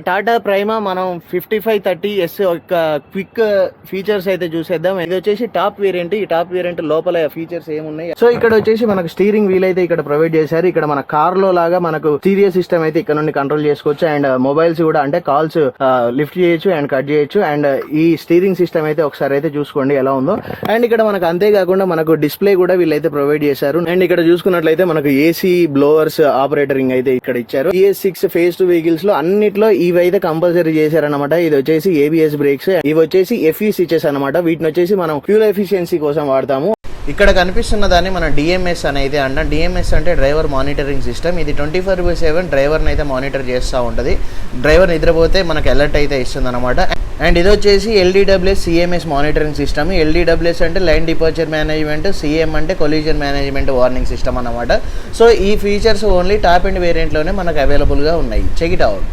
Tata prima మనం 5530S యొక్క quick features అయితే చూసేద్దాం. ఇది వచ్చేసి టాప్ వేరియంట్. ఈ టాప్ వేరియంట్ లోపల ఫీచర్స్ ఏమున్నాయి. సో ఇక్కడ వచ్చేసి మనకు స్టీరింగ్ వీల్ అయితే ఇక్కడ ప్రొవైడ్ చేశారు. ఇక్కడ మన కార్ లో లాగా మనకు స్టీరియో సిస్టమ్ అయితే ఇక్కడ నుండి కంట్రోల్ చేసుకోవచ్చు. అండ్ మొబైల్స్ కూడా అంటే కాల్స్ లిఫ్ట్ చేయొచ్చు అండ్ కట్ చేయొచ్చు. అండ్ ఈ స్టీరింగ్ సిస్టమ్ అయితే ఒకసారి అయితే చూసుకోండి ఎలా ఉందో. అండ్ ఇక్కడ మనకు అంతేకాకుండా మనకు డిస్ప్లే కూడా వీళ్ళైతే ప్రొవైడ్ చేశారు. అండ్ ఇక్కడ చూసుకున్నట్లయితే మనకు ఏసీ బ్లోవర్స్ ఆపరేటరింగ్ అయితే ఇక్కడ ఇచ్చారు. ES6 ఫేజ్ 2 వెహికల్స్ లో అన్నిట్లో ఇవైతే కంపల్సరీ చేశారనమాట. ఇది వచ్చేసి ABS బ్రేక్స్, ఇవి వచ్చేసి FE స్విచెస్ అనమాట. వీటిని వచ్చేసి మనం ఫ్యూల్ ఎఫిషియన్సీ కోసం వాడతాము. ఇక్కడ కనిపిస్తున్న దాన్ని మనం DMS అనేది అంటాం. DMS అంటే డ్రైవర్ మానిటరింగ్ సిస్టమ్. ఇది 24/7 డ్రైవర్ని అయితే మానిటర్ చేస్తూ ఉంటుంది. డ్రైవర్ నిద్రపోతే మనకు అలర్ట్ అయితే ఇస్తుంది అనమాట. అండ్ ఇది వచ్చేసి LDWS CMS monitoring system. LDWS అంటే లైన్ డిపార్చర్ మేనేజ్మెంట్, CM అంటే కొలిజన్ మేనేజ్మెంట్ వార్నింగ్ సిస్టమ్ అనమాట. సో ఈ ఫీచర్స్ ఓన్లీ టాప్ అండ్ వేరియంట్లోనే మనకు అవైలబుల్గా ఉన్నాయి. Check it out.